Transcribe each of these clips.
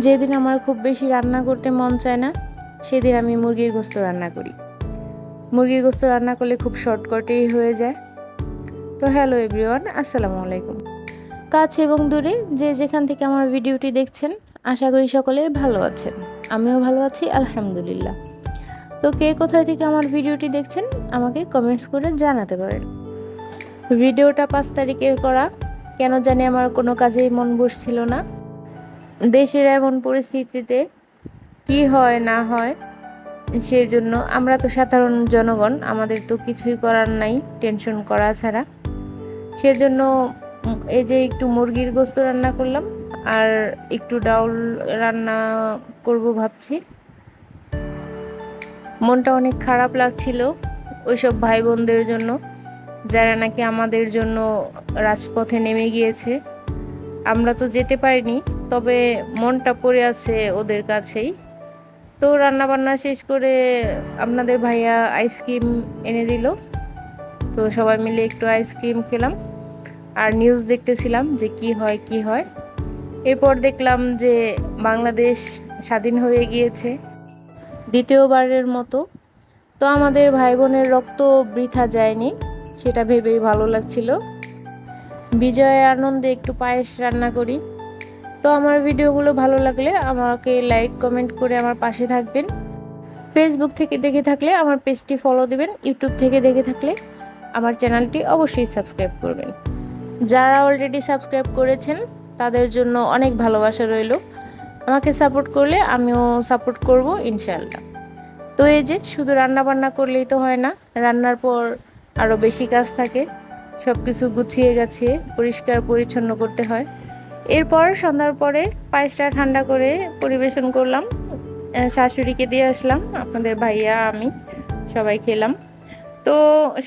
যেদিন আমার খুব বেশি রান্না করতে মন চায় না, সেদিন আমি মুরগির গোশত রান্না করি। মুরগির গোশত রান্না করলে খুব শর্টকাটেই হয়ে যায়। তো হ্যালো এভরিওয়ান, আসসালামু আলাইকুম। কাছে এবং দূরে যে যেখান থেকে আমার ভিডিওটি দেখছেন, আশা করি সকলে ভালো আছেন। আমিও ভালো আছি, আলহামদুলিল্লাহ। তো কে কোথায় থেকে আমার ভিডিওটি দেখছেন আমাকে কমেন্টস করে জানাতে পারেন। ভিডিওটা 5 তারিখের করা, কেন জানি আমার কোনো কাজেই মন বসছিল না। দেশের এমন পরিস্থিতিতে কি হয় না হয়, সেই জন্য আমরা তো সাধারণ জনগণ, আমাদের তো কিছুই করার নাই টেনশন করা ছাড়া। সেজন্য এই যে একটু মুরগির গোশত রান্না করলাম আর একটু ডাউল রান্না করব ভাবছি। মনটা অনেক খারাপ লাগছিল ওইসব ভাই বোনদের জন্য, যারা নাকি আমাদের জন্য রাজপথে নেমে গিয়েছে। আমরা তো যেতে পারিনি, তবে মনটা পড়ে আছে ওদের কাছেই। তো রান্না বান্না শেষ করে আপনাদের ভাইয়া আইসক্রিম এনে দিল। তো সবাই মিলে একটু আইসক্রিম খেলাম আর নিউজ দেখতেছিলাম যে কি হয়। এরপর দেখলাম যে বাংলাদেশ স্বাধীন হয়ে গিয়েছে দ্বিতীয়বারের মতো। তো আমাদের ভাই বোনের রক্ত বৃথা যায়নি, সেটা ভেবেই ভালো লাগছিল। বিজয়ের আনন্দে একটু পায়েস রান্না করি। তো আমার ভিডিওগুলো ভালো লাগলে আমাকে লাইক কমেন্ট করে আমার পাশে থাকবেন। ফেসবুক থেকে দেখে থাকলে আমার পেজটি ফলো দিবেন, ইউটিউব থেকে দেখে থাকলে আমার চ্যানেলটি অবশ্যই সাবস্ক্রাইব করবেন। যারা অলরেডি সাবস্ক্রাইব করেছেন তাদের জন্য অনেক ভালোবাসা রইল। আমাকে সাপোর্ট করলে আমিও সাপোর্ট করব ইনশাআল্লাহ। তো এই যে শুধু রান্না বান্না করলেই তো হয় না, রান্নার পর আরও বেশি কাজ থাকে। সব কিছু গুছিয়ে গাছিয়ে পরিষ্কার পরিচ্ছন্ন করতে হয়। এরপর সন্ধ্যার পরে পায়েসটা ঠান্ডা করে পরিবেশন করলাম, শাশুড়িকে দিয়ে আসলাম, আপনাদের ভাইয়া আমি সবাই খেলাম। তো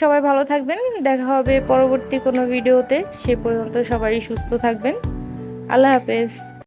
সবাই ভালো থাকবেন, দেখা হবে পরবর্তী কোনো ভিডিওতে। সে পর্যন্ত সবাই সুস্থ থাকবেন। আল্লাহ হাফেজ।